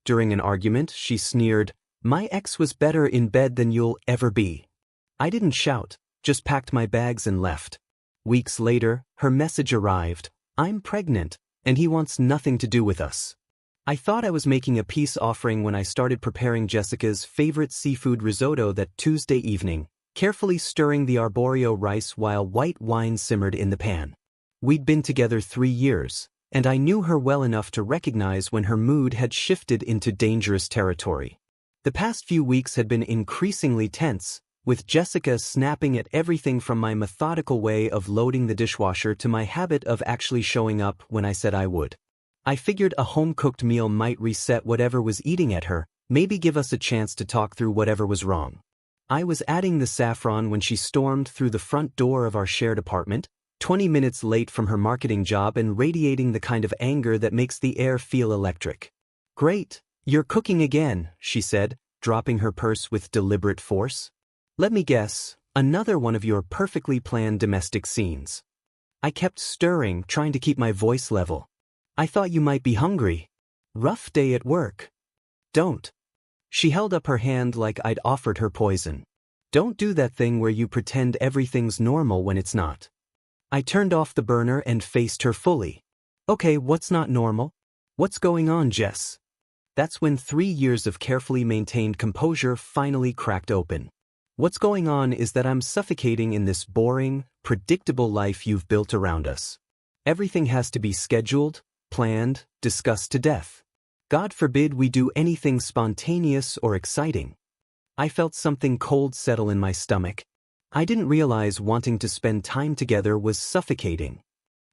During an argument, she sneered, "My ex was better in bed than you'll ever be." I didn't shout, just packed my bags and left. Weeks later, her message arrived, "I'm pregnant, and he wants nothing to do with us." I thought I was making a peace offering when I started preparing Jessica's favorite seafood risotto that Tuesday evening, carefully stirring the arborio rice while white wine simmered in the pan. We'd been together 3 years, and I knew her well enough to recognize when her mood had shifted into dangerous territory. The past few weeks had been increasingly tense, with Jessica snapping at everything from my methodical way of loading the dishwasher to my habit of actually showing up when I said I would. I figured a home-cooked meal might reset whatever was eating at her, maybe give us a chance to talk through whatever was wrong. I was adding the saffron when she stormed through the front door of our shared apartment, 20 minutes late from her marketing job and radiating the kind of anger that makes the air feel electric. "Great, you're cooking again," she said, dropping her purse with deliberate force. "Let me guess, another one of your perfectly planned domestic scenes." I kept stirring, trying to keep my voice level. "I thought you might be hungry. Rough day at work." "Don't." She held up her hand like I'd offered her poison. "Don't do that thing where you pretend everything's normal when it's not." I turned off the burner and faced her fully. "Okay, what's not normal? What's going on, Jess?" That's when 3 years of carefully maintained composure finally cracked open. "What's going on is that I'm suffocating in this boring, predictable life you've built around us. Everything has to be scheduled, planned, discussed to death. God forbid we do anything spontaneous or exciting." I felt something cold settle in my stomach. I didn't realize wanting to spend time together was suffocating.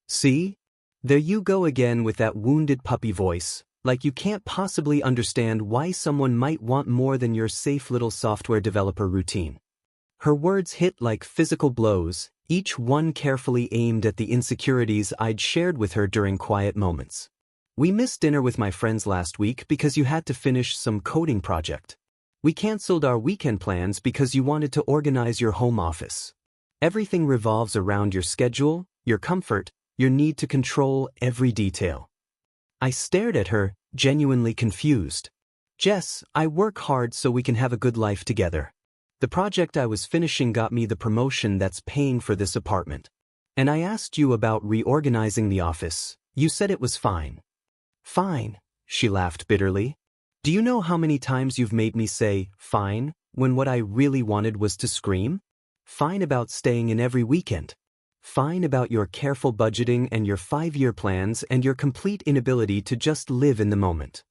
"See? There you go again with that wounded puppy voice, like you can't possibly understand why someone might want more than your safe little software developer routine." Her words hit like physical blows, each one carefully aimed at the insecurities I'd shared with her during quiet moments. "We missed dinner with my friends last week because you had to finish some coding project. We canceled our weekend plans because you wanted to organize your home office. Everything revolves around your schedule, your comfort, your need to control every detail." I stared at her, genuinely confused. "Jess, I work hard so we can have a good life together. The project I was finishing got me the promotion that's paying for this apartment. And I asked you about reorganizing the office. You said it was fine." "Fine," she laughed bitterly. "Do you know how many times you've made me say, 'fine,' when what I really wanted was to scream? Fine about staying in every weekend. Fine about your careful budgeting and your 5-year plans and your complete inability to just live in the moment."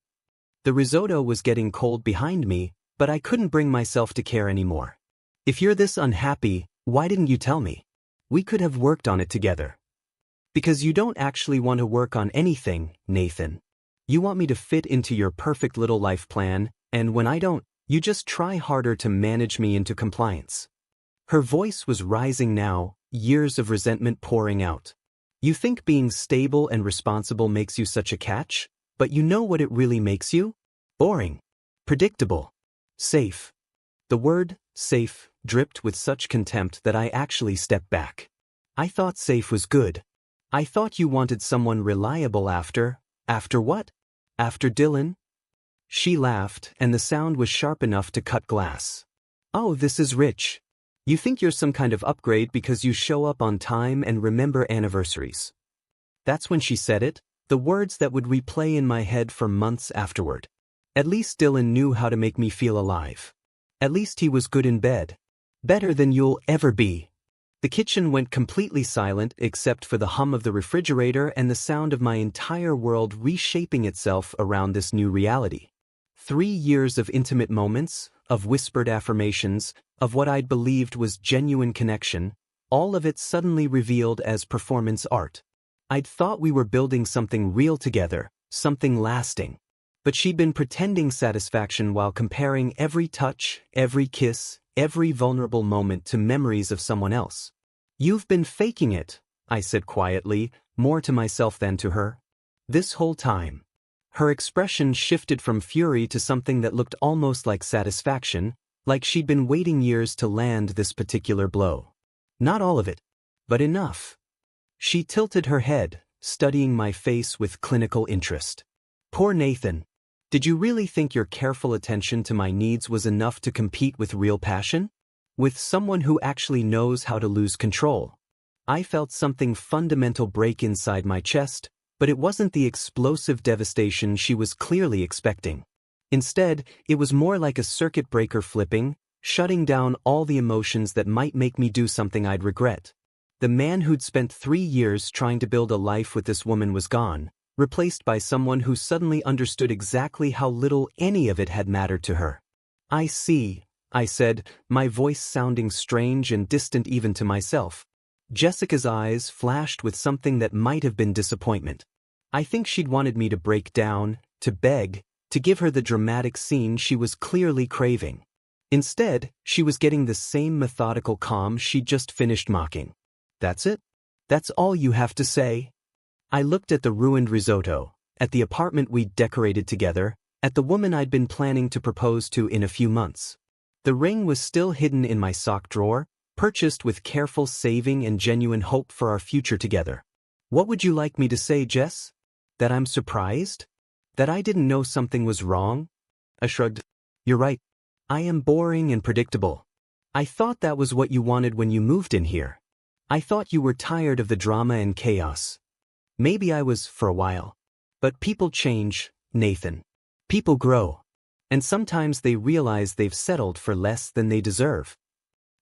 The risotto was getting cold behind me, but I couldn't bring myself to care anymore. "If you're this unhappy, why didn't you tell me? We could have worked on it together." "Because you don't actually want to work on anything, Nathan. You want me to fit into your perfect little life plan, and when I don't, you just try harder to manage me into compliance." Her voice was rising now, years of resentment pouring out. "You think being stable and responsible makes you such a catch, but you know what it really makes you? Boring. Predictable. Safe." The word, safe, dripped with such contempt that I actually stepped back. "I thought safe was good. I thought you wanted someone reliable after what? After Dylan?" She laughed, and the sound was sharp enough to cut glass. "Oh, this is rich. You think you're some kind of upgrade because you show up on time and remember anniversaries." That's when she said it, the words that would replay in my head for months afterward. At least Dylan knew how to make me feel alive. At least he was good in bed. Better than you'll ever be. The kitchen went completely silent except for the hum of the refrigerator and the sound of my entire world reshaping itself around this new reality. 3 years of intimate moments, of whispered affirmations, of what I'd believed was genuine connection, all of it suddenly revealed as performance art. I'd thought we were building something real together, something lasting. But she'd been pretending satisfaction while comparing every touch, every kiss, every vulnerable moment to memories of someone else. "You've been faking it," I said quietly, more to myself than to her. "This whole time." Her expression shifted from fury to something that looked almost like satisfaction, like she'd been waiting years to land this particular blow. "Not all of it, but enough." She tilted her head, studying my face with clinical interest. "Poor Nathan. Did you really think your careful attention to my needs was enough to compete with real passion? With someone who actually knows how to lose control? I felt something fundamental break inside my chest, but it wasn't the explosive devastation she was clearly expecting. Instead, it was more like a circuit breaker flipping, shutting down all the emotions that might make me do something I'd regret. The man who'd spent 3 years trying to build a life with this woman was gone, replaced by someone who suddenly understood exactly how little any of it had mattered to her. "I see," I said, my voice sounding strange and distant even to myself. Jessica's eyes flashed with something that might have been disappointment. I think she'd wanted me to break down, to beg, to give her the dramatic scene she was clearly craving. Instead, she was getting the same methodical calm she'd just finished mocking. "That's it? That's all you have to say?" I looked at the ruined risotto, at the apartment we'd decorated together, at the woman I'd been planning to propose to in a few months. The ring was still hidden in my sock drawer, purchased with careful saving and genuine hope for our future together. "What would you like me to say, Jess? That I'm surprised? That I didn't know something was wrong?" I shrugged. "You're right. I am boring and predictable. I thought that was what you wanted when you moved in here. I thought you were tired of the drama and chaos. Maybe I was for a while. But people change, Nathan. People grow. And sometimes they realize they've settled for less than they deserve."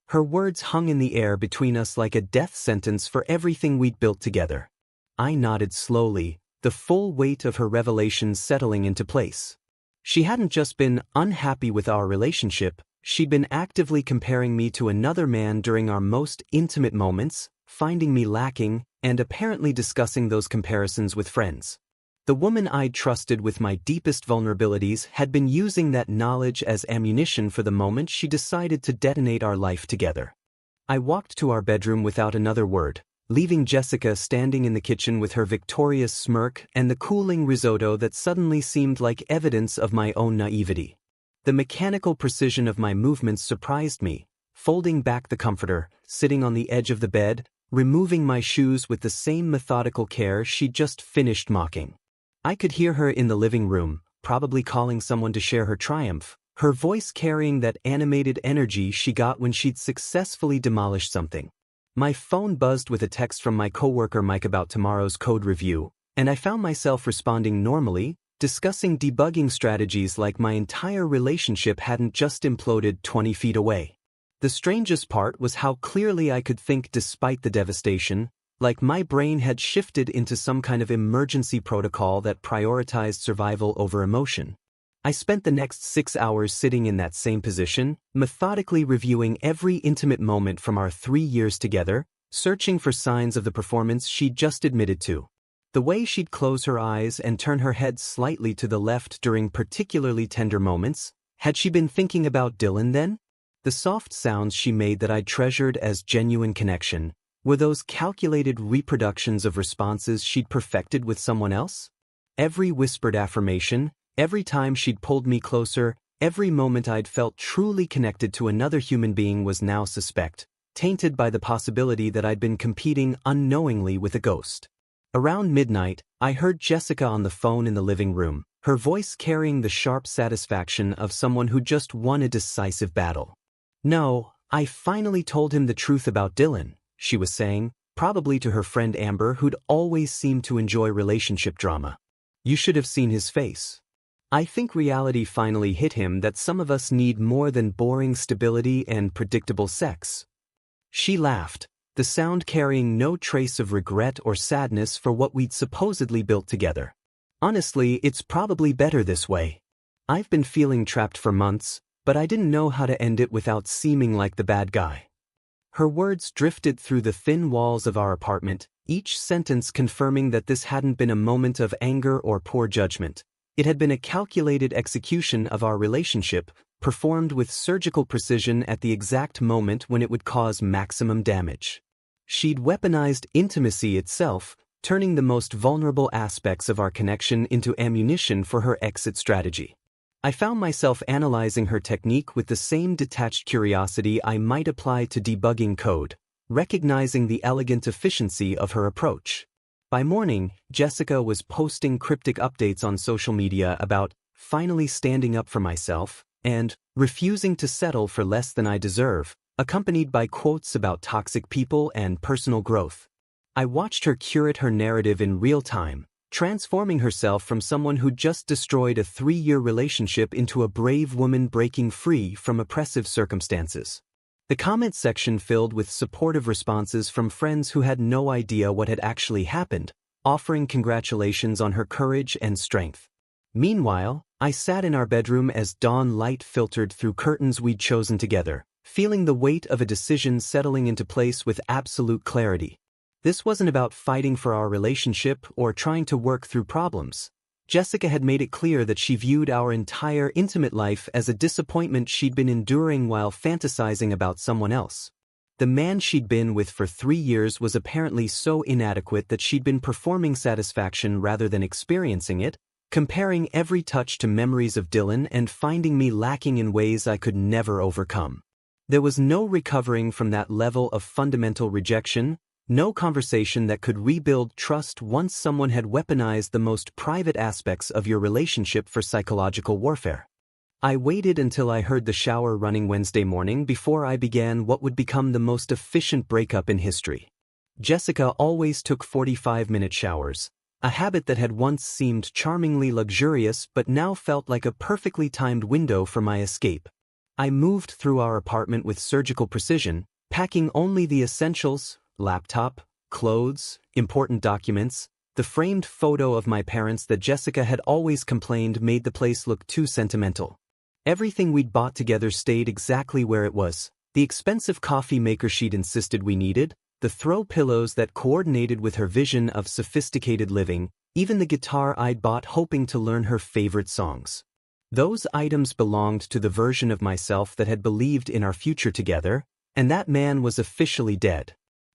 Her words hung in the air between us like a death sentence for everything we'd built together. I nodded slowly, the full weight of her revelations settling into place. She hadn't just been unhappy with our relationship, she'd been actively comparing me to another man during our most intimate moments, finding me lacking, and apparently discussing those comparisons with friends. The woman I'd trusted with my deepest vulnerabilities had been using that knowledge as ammunition for the moment she decided to detonate our life together. I walked to our bedroom without another word, leaving Jessica standing in the kitchen with her victorious smirk and the cooling risotto that suddenly seemed like evidence of my own naivety. The mechanical precision of my movements surprised me, folding back the comforter, sitting on the edge of the bed, removing my shoes with the same methodical care she'd just finished mocking. I could hear her in the living room, probably calling someone to share her triumph, her voice carrying that animated energy she got when she'd successfully demolished something. My phone buzzed with a text from my coworker Mike about tomorrow's code review, and I found myself responding normally, discussing debugging strategies like my entire relationship hadn't just imploded 20 feet away. The strangest part was how clearly I could think despite the devastation, like my brain had shifted into some kind of emergency protocol that prioritized survival over emotion. I spent the next 6 hours sitting in that same position, methodically reviewing every intimate moment from our 3 years together, searching for signs of the performance she'd just admitted to. The way she'd close her eyes and turn her head slightly to the left during particularly tender moments. Had she been thinking about Dylan then? The soft sounds she made that I'd treasured as genuine connection, were those calculated reproductions of responses she'd perfected with someone else? Every whispered affirmation, every time she'd pulled me closer, every moment I'd felt truly connected to another human being was now suspect, tainted by the possibility that I'd been competing unknowingly with a ghost. Around midnight, I heard Jessica on the phone in the living room, her voice carrying the sharp satisfaction of someone who just won a decisive battle. "No, I finally told him the truth about Dylan," she was saying, probably to her friend Amber, who'd always seemed to enjoy relationship drama. "You should have seen his face. I think reality finally hit him that some of us need more than boring stability and predictable sex." She laughed, the sound carrying no trace of regret or sadness for what we'd supposedly built together. "Honestly, it's probably better this way. I've been feeling trapped for months, but I didn't know how to end it without seeming like the bad guy." Her words drifted through the thin walls of our apartment, each sentence confirming that this hadn't been a moment of anger or poor judgment. It had been a calculated execution of our relationship, performed with surgical precision at the exact moment when it would cause maximum damage. She'd weaponized intimacy itself, turning the most vulnerable aspects of our connection into ammunition for her exit strategy. I found myself analyzing her technique with the same detached curiosity I might apply to debugging code, recognizing the elegant efficiency of her approach. By morning, Jessica was posting cryptic updates on social media about finally standing up for myself, and refusing to settle for less than I deserve, accompanied by quotes about toxic people and personal growth. I watched her curate her narrative in real time, transforming herself from someone who just destroyed a 3-year relationship into a brave woman breaking free from oppressive circumstances. The comment section filled with supportive responses from friends who had no idea what had actually happened, offering congratulations on her courage and strength. Meanwhile, I sat in our bedroom as dawn light filtered through curtains we'd chosen together, feeling the weight of a decision settling into place with absolute clarity. This wasn't about fighting for our relationship or trying to work through problems. Jessica had made it clear that she viewed our entire intimate life as a disappointment she'd been enduring while fantasizing about someone else. The man she'd been with for 3 years was apparently so inadequate that she'd been performing satisfaction rather than experiencing it, comparing every touch to memories of Dylan and finding me lacking in ways I could never overcome. There was no recovering from that level of fundamental rejection, no conversation that could rebuild trust once someone had weaponized the most private aspects of your relationship for psychological warfare. I waited until I heard the shower running Wednesday morning before I began what would become the most efficient breakup in history. Jessica always took 45-minute showers, a habit that had once seemed charmingly luxurious but now felt like a perfectly timed window for my escape. I moved through our apartment with surgical precision, packing only the essentials: laptop, clothes, important documents. The framed photo of my parents that Jessica had always complained made the place look too sentimental. Everything we'd bought together stayed exactly where it was: the expensive coffee maker she'd insisted we needed, the throw pillows that coordinated with her vision of sophisticated living, even the guitar I'd bought hoping to learn her favorite songs. Those items belonged to the version of myself that had believed in our future together, and that man was officially dead.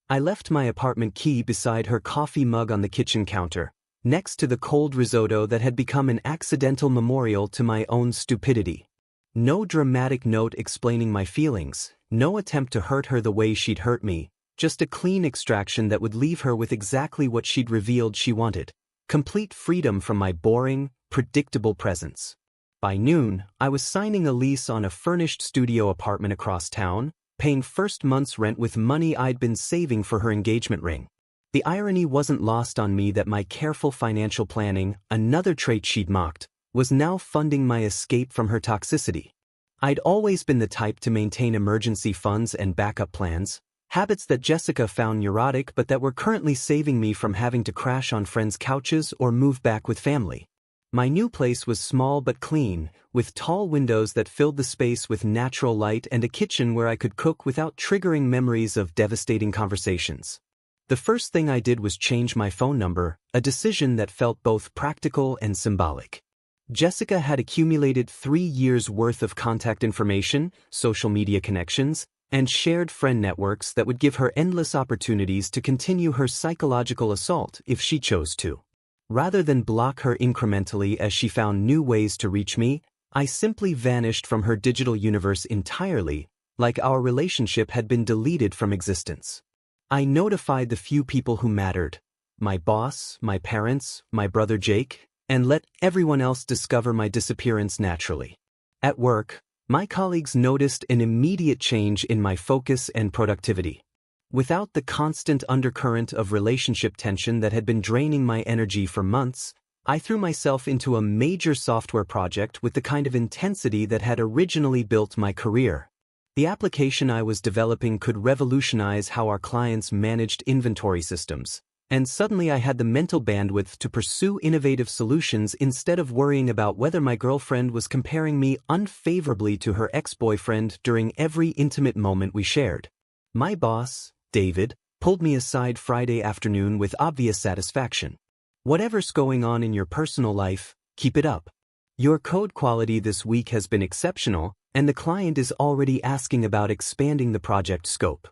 I left my apartment key beside her coffee mug on the kitchen counter, next to the cold risotto that had become an accidental memorial to my own stupidity. No dramatic note explaining my feelings, no attempt to hurt her the way she'd hurt me, just a clean extraction that would leave her with exactly what she'd revealed she wanted: complete freedom from my boring, predictable presence. By noon, I was signing a lease on a furnished studio apartment across town, paying first month's rent with money I'd been saving for her engagement ring. The irony wasn't lost on me that my careful financial planning, another trait she'd mocked, was now funding my escape from her toxicity. I'd always been the type to maintain emergency funds and backup plans, habits that Jessica found neurotic but that were currently saving me from having to crash on friends' couches or move back with family. My new place was small but clean, with tall windows that filled the space with natural light and a kitchen where I could cook without triggering memories of devastating conversations. The first thing I did was change my phone number, a decision that felt both practical and symbolic. Jessica had accumulated 3 years' worth of contact information, social media connections, and shared friend networks that would give her endless opportunities to continue her psychological assault if she chose to. Rather than block her incrementally as she found new ways to reach me, I simply vanished from her digital universe entirely, like our relationship had been deleted from existence. I notified the few people who mattered: my boss, my parents, my brother Jake, and let everyone else discover my disappearance naturally. At work, my colleagues noticed an immediate change in my focus and productivity. Without the constant undercurrent of relationship tension that had been draining my energy for months, I threw myself into a major software project with the kind of intensity that had originally built my career. The application I was developing could revolutionize how our clients managed inventory systems, and suddenly I had the mental bandwidth to pursue innovative solutions instead of worrying about whether my girlfriend was comparing me unfavorably to her ex-boyfriend during every intimate moment we shared. My boss, David, pulled me aside Friday afternoon with obvious satisfaction. "Whatever's going on in your personal life, keep it up. Your code quality this week has been exceptional, and the client is already asking about expanding the project scope."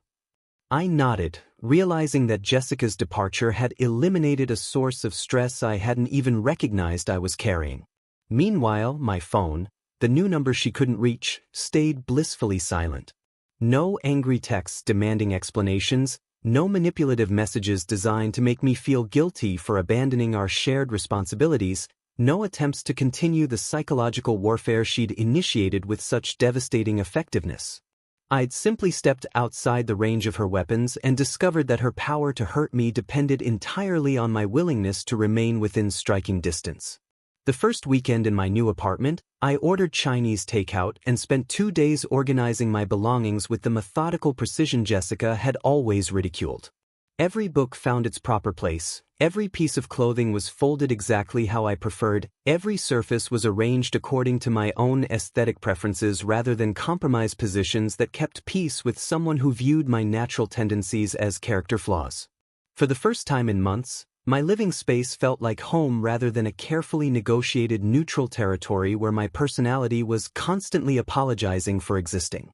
I nodded, realizing that Jessica's departure had eliminated a source of stress I hadn't even recognized I was carrying. Meanwhile, my phone, the new number she couldn't reach, stayed blissfully silent. No angry texts demanding explanations, no manipulative messages designed to make me feel guilty for abandoning our shared responsibilities, No attempts to continue the psychological warfare she'd initiated with such devastating effectiveness. I'd simply stepped outside the range of her weapons and discovered that her power to hurt me depended entirely on my willingness to remain within striking distance. The first weekend in my new apartment, I ordered Chinese takeout and spent 2 days organizing my belongings with the methodical precision Jessica had always ridiculed. Every book found its proper place, every piece of clothing was folded exactly how I preferred, every surface was arranged according to my own aesthetic preferences rather than compromise positions that kept peace with someone who viewed my natural tendencies as character flaws. For the first time in months, my living space felt like home rather than a carefully negotiated neutral territory where my personality was constantly apologizing for existing.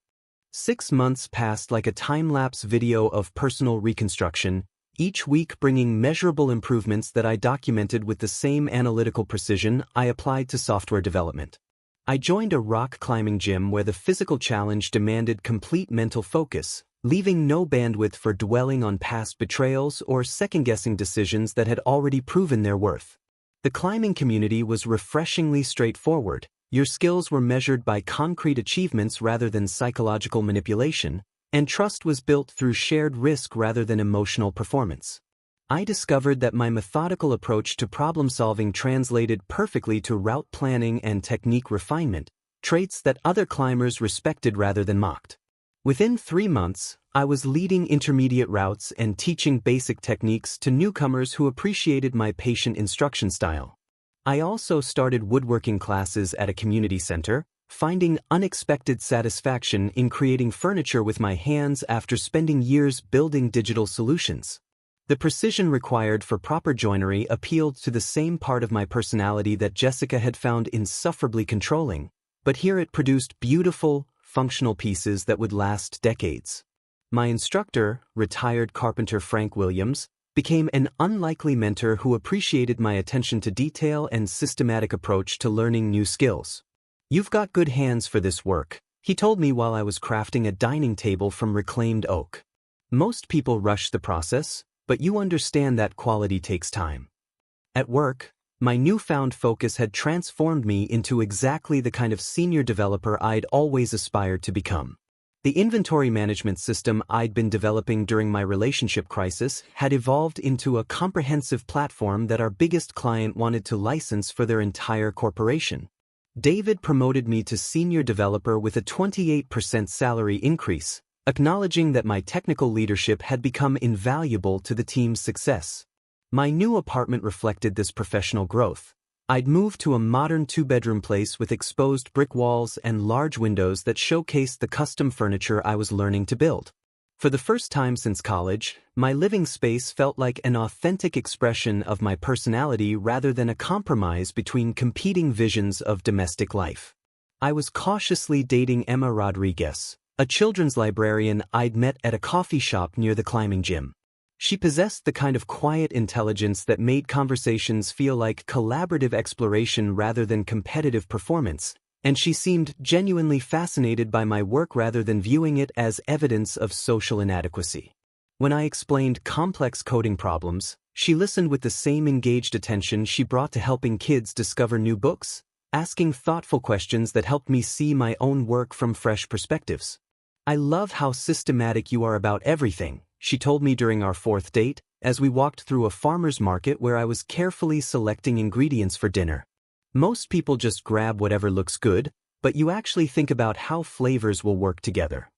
6 months passed like a time-lapse video of personal reconstruction, each week bringing measurable improvements that I documented with the same analytical precision I applied to software development. I joined a rock climbing gym where the physical challenge demanded complete mental focus, leaving no bandwidth for dwelling on past betrayals or second-guessing decisions that had already proven their worth. The climbing community was refreshingly straightforward. Your skills were measured by concrete achievements rather than psychological manipulation, and trust was built through shared risk rather than emotional performance. I discovered that my methodical approach to problem-solving translated perfectly to route planning and technique refinement, traits that other climbers respected rather than mocked. Within 3 months, I was leading intermediate routes and teaching basic techniques to newcomers who appreciated my patient instruction style. I also started woodworking classes at a community center, finding unexpected satisfaction in creating furniture with my hands after spending years building digital solutions. The precision required for proper joinery appealed to the same part of my personality that Jessica had found insufferably controlling, but here it produced beautiful, functional pieces that would last decades. My instructor, retired carpenter Frank Williams, became an unlikely mentor who appreciated my attention to detail and systematic approach to learning new skills. "You've got good hands for this work," he told me while I was crafting a dining table from reclaimed oak. "Most people rush the process, but you understand that quality takes time." At work, my newfound focus had transformed me into exactly the kind of senior developer I'd always aspired to become. The inventory management system I'd been developing during my relationship crisis had evolved into a comprehensive platform that our biggest client wanted to license for their entire corporation. David promoted me to senior developer with a 28% salary increase, acknowledging that my technical leadership had become invaluable to the team's success. My new apartment reflected this professional growth. I'd moved to a modern 2-bedroom place with exposed brick walls and large windows that showcased the custom furniture I was learning to build. For the first time since college, my living space felt like an authentic expression of my personality rather than a compromise between competing visions of domestic life. I was cautiously dating Emma Rodriguez, a children's librarian I'd met at a coffee shop near the climbing gym. She possessed the kind of quiet intelligence that made conversations feel like collaborative exploration rather than competitive performance, and she seemed genuinely fascinated by my work rather than viewing it as evidence of social inadequacy. When I explained complex coding problems, she listened with the same engaged attention she brought to helping kids discover new books, asking thoughtful questions that helped me see my own work from fresh perspectives. "I love how systematic you are about everything," she told me during our 4th date, as we walked through a farmer's market where I was carefully selecting ingredients for dinner. "Most people just grab whatever looks good, but you actually think about how flavors will work together."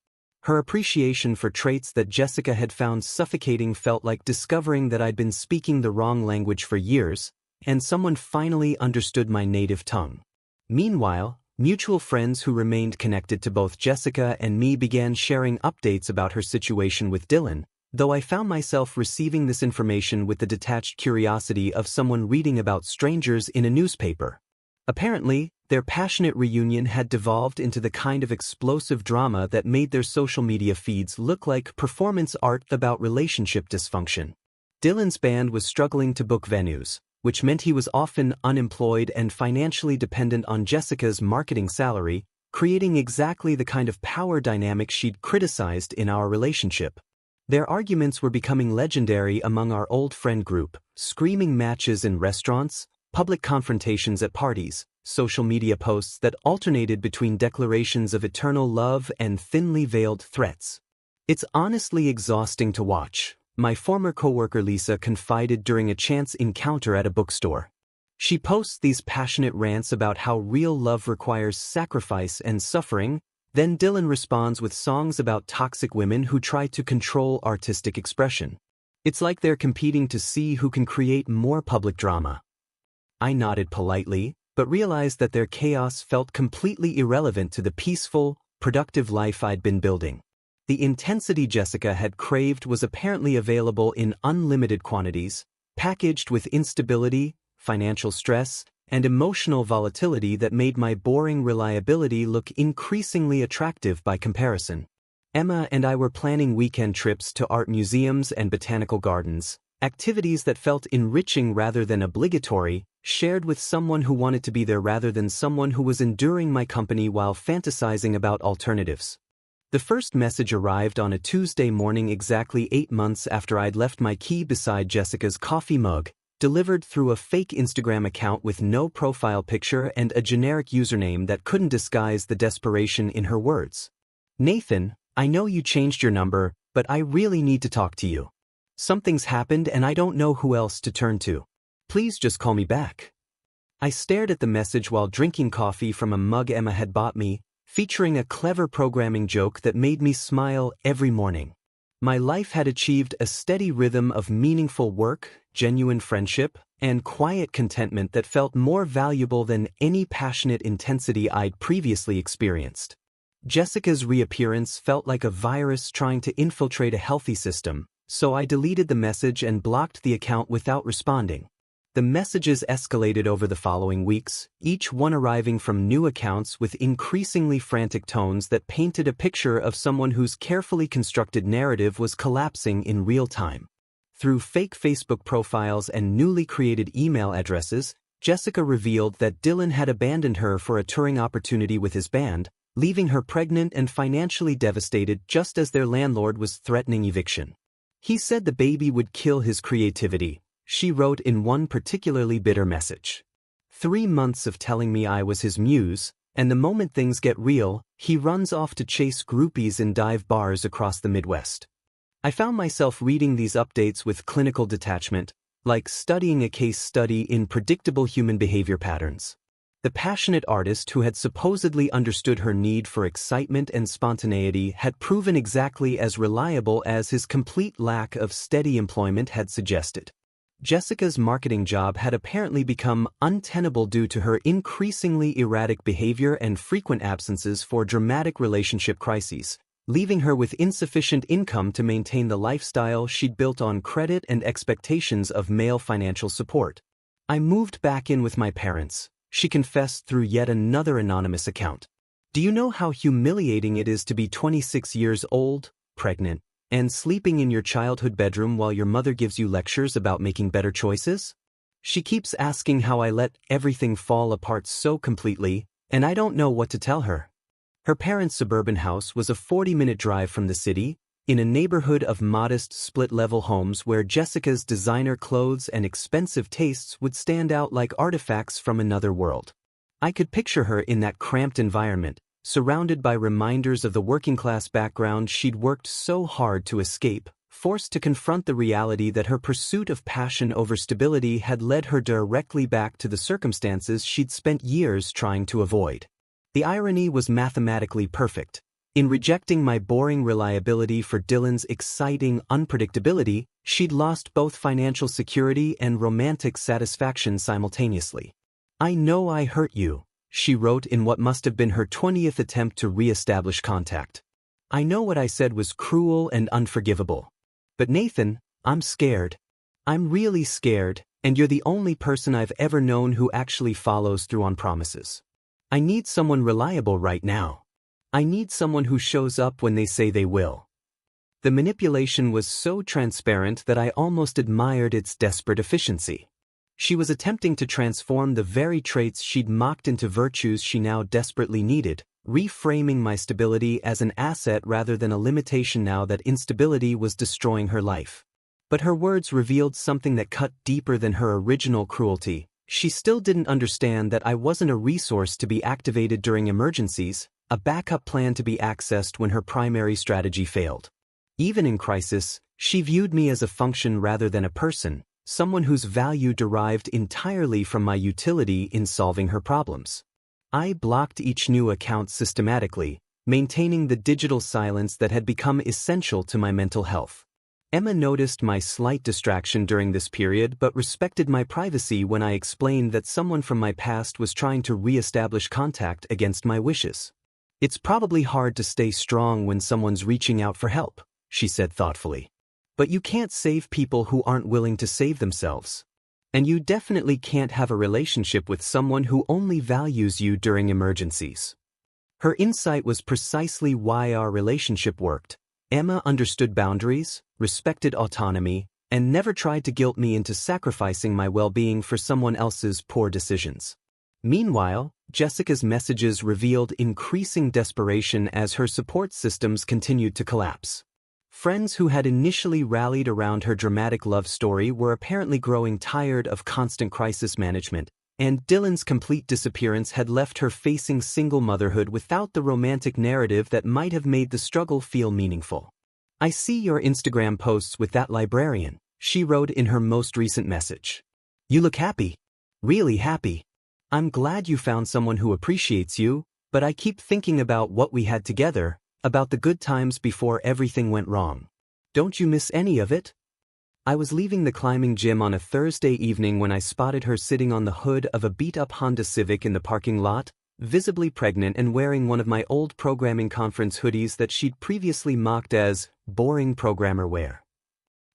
Her appreciation for traits that Jessica had found suffocating felt like discovering that I'd been speaking the wrong language for years, and someone finally understood my native tongue. Meanwhile, mutual friends who remained connected to both Jessica and me began sharing updates about her situation with Dylan, though I found myself receiving this information with the detached curiosity of someone reading about strangers in a newspaper. Apparently, their passionate reunion had devolved into the kind of explosive drama that made their social media feeds look like performance art about relationship dysfunction. Dylan's band was struggling to book venues, which meant he was often unemployed and financially dependent on Jessica's marketing salary, creating exactly the kind of power dynamic she'd criticized in our relationship. Their arguments were becoming legendary among our old friend group, screaming matches in restaurants, public confrontations at parties, social media posts that alternated between declarations of eternal love and thinly veiled threats. It's honestly exhausting to watch, my former coworker Lisa confided during a chance encounter at a bookstore. She posts these passionate rants about how real love requires sacrifice and suffering, then Dylan responds with songs about toxic women who try to control artistic expression. It's like they're competing to see who can create more public drama. I nodded politely, but realized that their chaos felt completely irrelevant to the peaceful, productive life I'd been building. The intensity Jessica had craved was apparently available in unlimited quantities, packaged with instability, financial stress, and emotional volatility that made my boring reliability look increasingly attractive by comparison. Emma and I were planning weekend trips to art museums and botanical gardens, activities that felt enriching rather than obligatory, shared with someone who wanted to be there rather than someone who was enduring my company while fantasizing about alternatives. The first message arrived on a Tuesday morning exactly 8 months after I'd left my key beside Jessica's coffee mug, delivered through a fake Instagram account with no profile picture and a generic username that couldn't disguise the desperation in her words. "Nathan, I know you changed your number, but I really need to talk to you. Something's happened and I don't know who else to turn to. Please just call me back." I stared at the message while drinking coffee from a mug Emma had bought me, featuring a clever programming joke that made me smile every morning. My life had achieved a steady rhythm of meaningful work, genuine friendship, and quiet contentment that felt more valuable than any passionate intensity I'd previously experienced. Jessica's reappearance felt like a virus trying to infiltrate a healthy system, so I deleted the message and blocked the account without responding. The messages escalated over the following weeks, each one arriving from new accounts with increasingly frantic tones that painted a picture of someone whose carefully constructed narrative was collapsing in real time. Through fake Facebook profiles and newly created email addresses, Jessica revealed that Dylan had abandoned her for a touring opportunity with his band, leaving her pregnant and financially devastated just as their landlord was threatening eviction. "He said the baby would kill his creativity," she wrote in one particularly bitter message. 3 months of telling me I was his muse, and the moment things get real, he runs off to chase groupies in dive bars across the Midwest. I found myself reading these updates with clinical detachment, like studying a case study in predictable human behavior patterns. The passionate artist who had supposedly understood her need for excitement and spontaneity had proven exactly as reliable as his complete lack of steady employment had suggested. Jessica's marketing job had apparently become untenable due to her increasingly erratic behavior and frequent absences for dramatic relationship crises, leaving her with insufficient income to maintain the lifestyle she'd built on credit and expectations of male financial support. "I moved back in with my parents," she confessed through yet another anonymous account. "Do you know how humiliating it is to be 26 years old, pregnant, and sleeping in your childhood bedroom while your mother gives you lectures about making better choices?" She keeps asking how I let everything fall apart so completely, and I don't know what to tell her. Her parents' suburban house was a 40-minute drive from the city, in a neighborhood of modest split-level homes where Jessica's designer clothes and expensive tastes would stand out like artifacts from another world. I could picture her in that cramped environment, surrounded by reminders of the working-class background she'd worked so hard to escape, forced to confront the reality that her pursuit of passion over stability had led her directly back to the circumstances she'd spent years trying to avoid. The irony was mathematically perfect. In rejecting my boring reliability for Dylan's exciting unpredictability, she'd lost both financial security and romantic satisfaction simultaneously. "I know I hurt you," she wrote in what must have been her 20th attempt to re-establish contact. "I know what I said was cruel and unforgivable. But Nathan, I'm scared. I'm really scared, and you're the only person I've ever known who actually follows through on promises. I need someone reliable right now. I need someone who shows up when they say they will." The manipulation was so transparent that I almost admired its desperate efficiency. She was attempting to transform the very traits she'd mocked into virtues she now desperately needed, reframing my stability as an asset rather than a limitation now that instability was destroying her life. But her words revealed something that cut deeper than her original cruelty. She still didn't understand that I wasn't a resource to be activated during emergencies, a backup plan to be accessed when her primary strategy failed. Even in crisis, she viewed me as a function rather than a person, someone whose value derived entirely from my utility in solving her problems. I blocked each new account systematically, maintaining the digital silence that had become essential to my mental health. Emma noticed my slight distraction during this period but respected my privacy when I explained that someone from my past was trying to re-establish contact against my wishes. "It's probably hard to stay strong when someone's reaching out for help," she said thoughtfully. "But you can't save people who aren't willing to save themselves. And you definitely can't have a relationship with someone who only values you during emergencies." Her insight was precisely why our relationship worked. Emma understood boundaries, respected autonomy, and never tried to guilt me into sacrificing my well-being for someone else's poor decisions. Meanwhile, Jessica's messages revealed increasing desperation as her support systems continued to collapse. Friends who had initially rallied around her dramatic love story were apparently growing tired of constant crisis management, and Dylan's complete disappearance had left her facing single motherhood without the romantic narrative that might have made the struggle feel meaningful. "I see your Instagram posts with that librarian," she wrote in her most recent message. "You look happy. Really happy. I'm glad you found someone who appreciates you, but I keep thinking about what we had together, about the good times before everything went wrong. Don't you miss any of it?" I was leaving the climbing gym on a Thursday evening when I spotted her sitting on the hood of a beat-up Honda Civic in the parking lot, visibly pregnant and wearing one of my old programming conference hoodies that she'd previously mocked as boring programmer wear.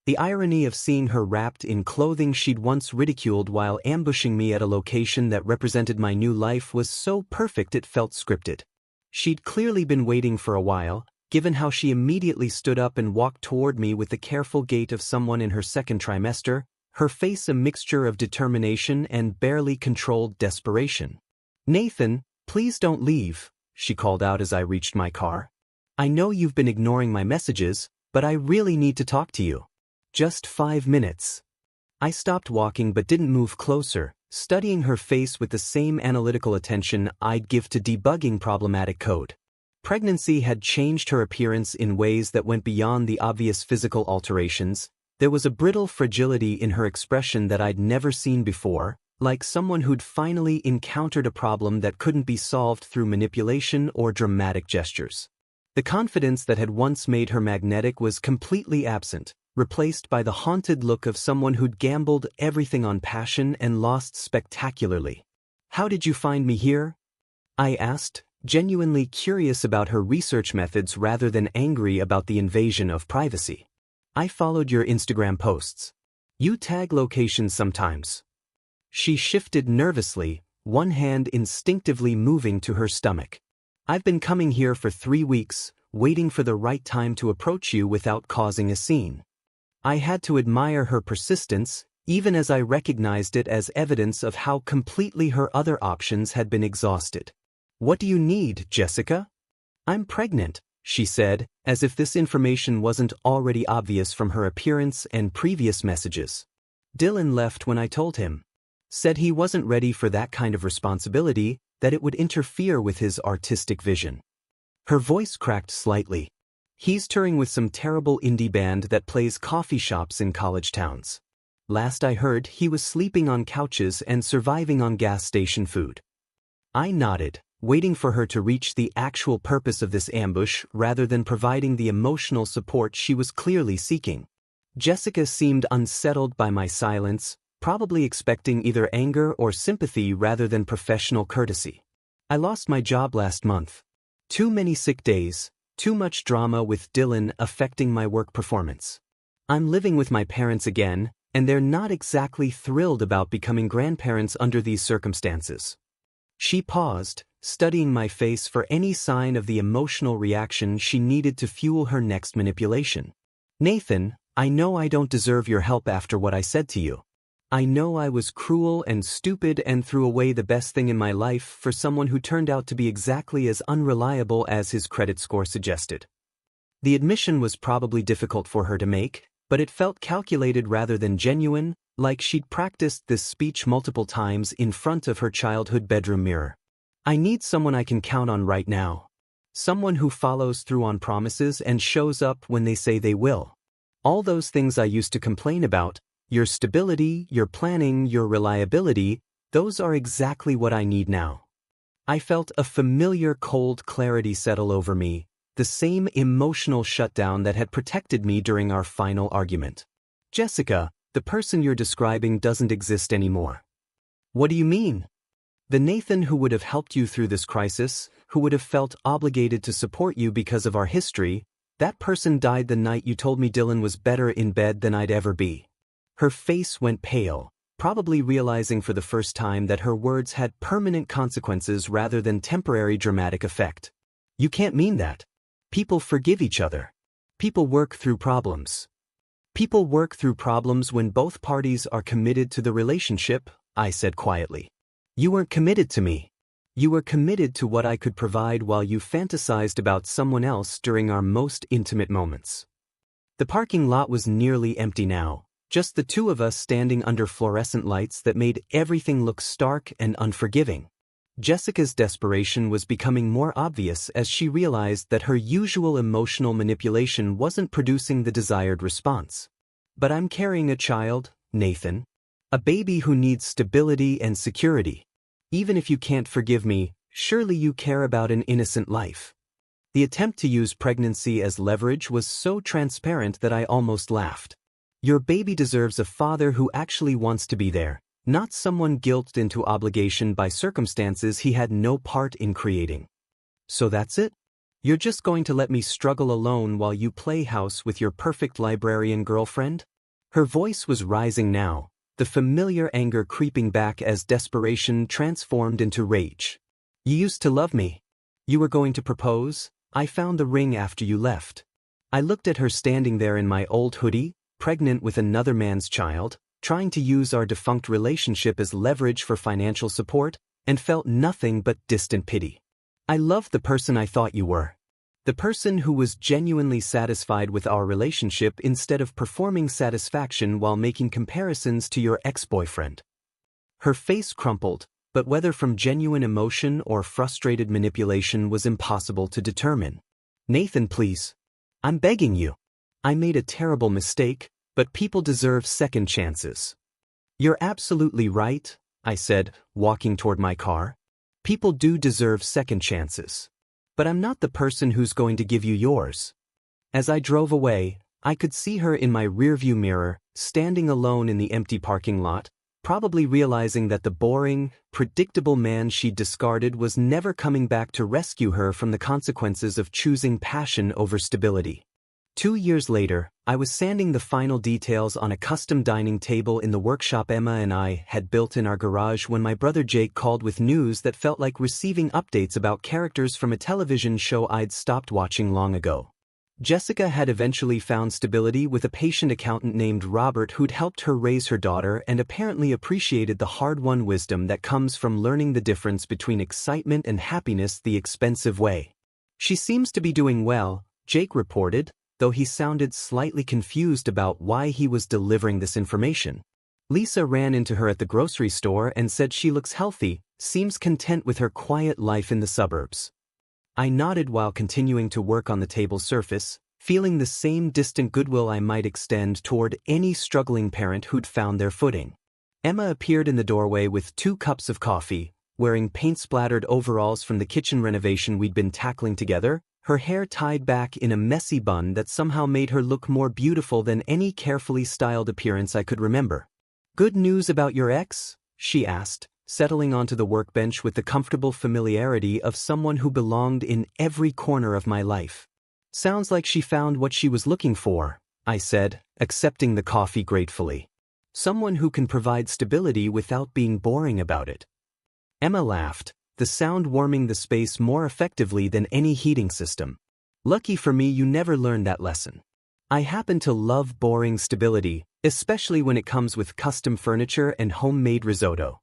The irony of seeing her wrapped in clothing she'd once ridiculed while ambushing me at a location that represented my new life was so perfect it felt scripted. She'd clearly been waiting for a while, given how she immediately stood up and walked toward me with the careful gait of someone in her second trimester, her face a mixture of determination and barely controlled desperation. "Nathan, please don't leave," she called out as I reached my car. "I know you've been ignoring my messages, but I really need to talk to you. Just 5 minutes." I stopped walking but didn't move closer, studying her face with the same analytical attention I'd give to debugging problematic code. Pregnancy had changed her appearance in ways that went beyond the obvious physical alterations. There was a brittle fragility in her expression that I'd never seen before, like someone who'd finally encountered a problem that couldn't be solved through manipulation or dramatic gestures. The confidence that had once made her magnetic was completely absent, replaced by the haunted look of someone who'd gambled everything on passion and lost spectacularly. "How did you find me here?" I asked, genuinely curious about her research methods rather than angry about the invasion of privacy. "I followed your Instagram posts. You tag locations sometimes." She shifted nervously, one hand instinctively moving to her stomach. "I've been coming here for 3 weeks, waiting for the right time to approach you without causing a scene." I had to admire her persistence, even as I recognized it as evidence of how completely her other options had been exhausted. "What do you need, Jessica?" "I'm pregnant," she said, as if this information wasn't already obvious from her appearance and previous messages. "Dylan left when I told him. Said he wasn't ready for that kind of responsibility, that it would interfere with his artistic vision." Her voice cracked slightly. "He's touring with some terrible indie band that plays coffee shops in college towns. Last I heard, he was sleeping on couches and surviving on gas station food." I nodded, waiting for her to reach the actual purpose of this ambush rather than providing the emotional support she was clearly seeking. Jessica seemed unsettled by my silence, probably expecting either anger or sympathy rather than professional courtesy. "I lost my job last month. Too many sick days, too much drama with Dylan affecting my work performance. I'm living with my parents again, and they're not exactly thrilled about becoming grandparents under these circumstances." She paused, studying my face for any sign of the emotional reaction she needed to fuel her next manipulation. "Nathan, I know I don't deserve your help after what I said to you. I know I was cruel and stupid and threw away the best thing in my life for someone who turned out to be exactly as unreliable as his credit score suggested." The admission was probably difficult for her to make, but it felt calculated rather than genuine, like she'd practiced this speech multiple times in front of her childhood bedroom mirror. I need someone I can count on right now. Someone who follows through on promises and shows up when they say they will. All those things I used to complain about, your stability, your planning, your reliability, those are exactly what I need now. I felt a familiar cold clarity settle over me, the same emotional shutdown that had protected me during our final argument. Jessica, the person you're describing doesn't exist anymore. What do you mean? The Nathan who would have helped you through this crisis, who would have felt obligated to support you because of our history, that person died the night you told me Dylan was better in bed than I'd ever be. Her face went pale, probably realizing for the first time that her words had permanent consequences rather than temporary dramatic effect. You can't mean that. People forgive each other. People work through problems. People work through problems when both parties are committed to the relationship, I said quietly. You weren't committed to me. You were committed to what I could provide while you fantasized about someone else during our most intimate moments. The parking lot was nearly empty now, just the two of us standing under fluorescent lights that made everything look stark and unforgiving. Jessica's desperation was becoming more obvious as she realized that her usual emotional manipulation wasn't producing the desired response. But I'm carrying a child, Nathan. A baby who needs stability and security. Even if you can't forgive me, surely you care about an innocent life. The attempt to use pregnancy as leverage was so transparent that I almost laughed. Your baby deserves a father who actually wants to be there, not someone guilted into obligation by circumstances he had no part in creating. So that's it? You're just going to let me struggle alone while you play house with your perfect librarian girlfriend? Her voice was rising now, the familiar anger creeping back as desperation transformed into rage. You used to love me. You were going to propose. I found the ring after you left. I looked at her standing there in my old hoodie, pregnant with another man's child, trying to use our defunct relationship as leverage for financial support, and felt nothing but distant pity. I loved the person I thought you were. The person who was genuinely satisfied with our relationship instead of performing satisfaction while making comparisons to your ex-boyfriend. Her face crumpled, but whether from genuine emotion or frustrated manipulation was impossible to determine. Nathan, please. I'm begging you. I made a terrible mistake, but people deserve second chances. You're absolutely right, I said, walking toward my car. People do deserve second chances. But I'm not the person who's going to give you yours. As I drove away, I could see her in my rearview mirror, standing alone in the empty parking lot, probably realizing that the boring, predictable man she'd discarded was never coming back to rescue her from the consequences of choosing passion over stability. 2 years later, I was sanding the final details on a custom dining table in the workshop Emma and I had built in our garage when my brother Jake called with news that felt like receiving updates about characters from a television show I'd stopped watching long ago. Jessica had eventually found stability with a patient accountant named Robert who'd helped her raise her daughter and apparently appreciated the hard-won wisdom that comes from learning the difference between excitement and happiness the expensive way. She seems to be doing well, Jake reported, though he sounded slightly confused about why he was delivering this information. Lisa ran into her at the grocery store and said she looks healthy, seems content with her quiet life in the suburbs. I nodded while continuing to work on the table's surface, feeling the same distant goodwill I might extend toward any struggling parent who'd found their footing. Emma appeared in the doorway with 2 cups of coffee, wearing paint-splattered overalls from the kitchen renovation we'd been tackling together, her hair tied back in a messy bun that somehow made her look more beautiful than any carefully styled appearance I could remember. Good news about your ex? She asked, settling onto the workbench with the comfortable familiarity of someone who belonged in every corner of my life. Sounds like she found what she was looking for, I said, accepting the coffee gratefully. Someone who can provide stability without being boring about it. Emma laughed, the sound warming the space more effectively than any heating system. Lucky for me you never learned that lesson. I happen to love boring stability, especially when it comes with custom furniture and homemade risotto.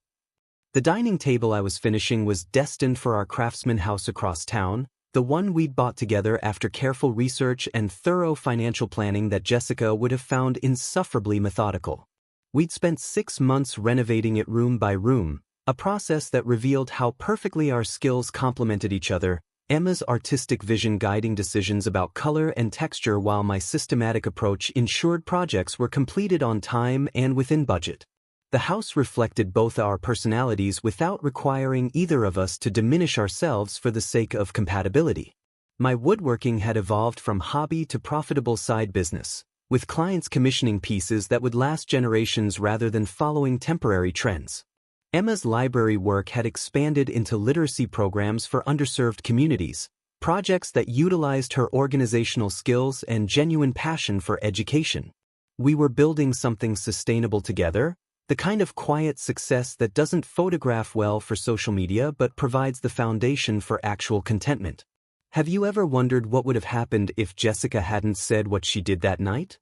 The dining table I was finishing was destined for our craftsman house across town, the one we'd bought together after careful research and thorough financial planning that Jessica would have found insufferably methodical. We'd spent 6 months renovating it room by room, a process that revealed how perfectly our skills complemented each other, Emma's artistic vision guiding decisions about color and texture while my systematic approach ensured projects were completed on time and within budget. The house reflected both our personalities without requiring either of us to diminish ourselves for the sake of compatibility. My woodworking had evolved from hobby to profitable side business, with clients commissioning pieces that would last generations rather than following temporary trends. Emma's library work had expanded into literacy programs for underserved communities, projects that utilized her organizational skills and genuine passion for education. We were building something sustainable together, the kind of quiet success that doesn't photograph well for social media but provides the foundation for actual contentment. Have you ever wondered what would have happened if Jessica hadn't said what she did that night?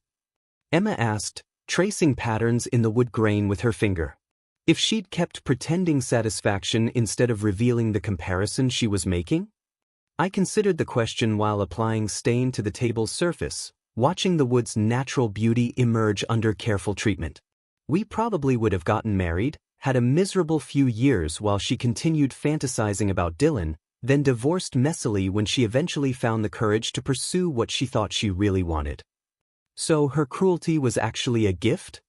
Emma asked, tracing patterns in the wood grain with her finger. If she'd kept pretending satisfaction instead of revealing the comparison she was making? I considered the question while applying stain to the table's surface, watching the wood's natural beauty emerge under careful treatment. We probably would have gotten married, had a miserable few years while she continued fantasizing about Dylan, then divorced messily when she eventually found the courage to pursue what she thought she really wanted. So her cruelty was actually a gift?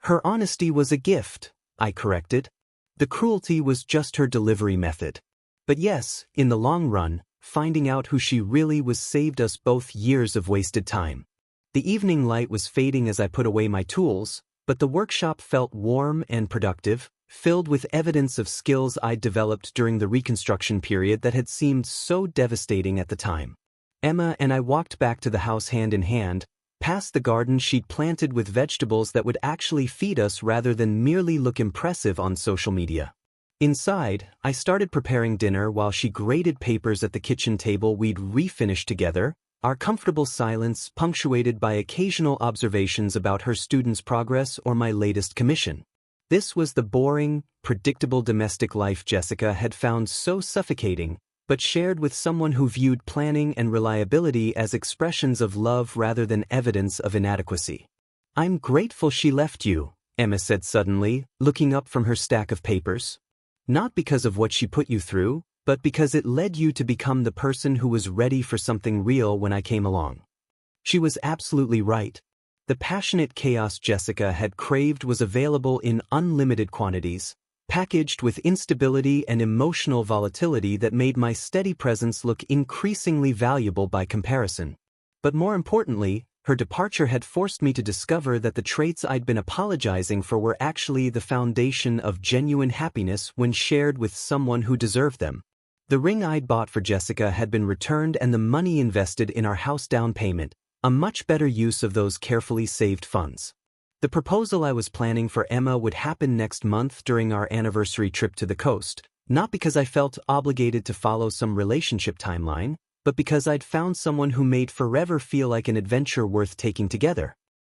Her honesty was a gift, I corrected. The cruelty was just her delivery method. But yes, in the long run, finding out who she really was saved us both years of wasted time. The evening light was fading as I put away my tools, but the workshop felt warm and productive, filled with evidence of skills I'd developed during the reconstruction period that had seemed so devastating at the time. Emma and I walked back to the house hand in hand, past the garden she'd planted with vegetables that would actually feed us rather than merely look impressive on social media. Inside, I started preparing dinner while she graded papers at the kitchen table we'd refinished together, our comfortable silence punctuated by occasional observations about her students' progress or my latest commission. This was the boring, predictable domestic life Jessica had found so suffocating, but shared with someone who viewed planning and reliability as expressions of love rather than evidence of inadequacy. I'm grateful she left you, Emma said suddenly, looking up from her stack of papers. Not because of what she put you through, but because it led you to become the person who was ready for something real when I came along. She was absolutely right. The passionate chaos Jessica had craved was available in unlimited quantities, packaged with instability and emotional volatility that made my steady presence look increasingly valuable by comparison. But more importantly, her departure had forced me to discover that the traits I'd been apologizing for were actually the foundation of genuine happiness when shared with someone who deserved them. The ring I'd bought for Jessica had been returned and the money invested in our house down payment, a much better use of those carefully saved funds. The proposal I was planning for Emma would happen next month during our anniversary trip to the coast, not because I felt obligated to follow some relationship timeline, but because I'd found someone who made forever feel like an adventure worth taking together.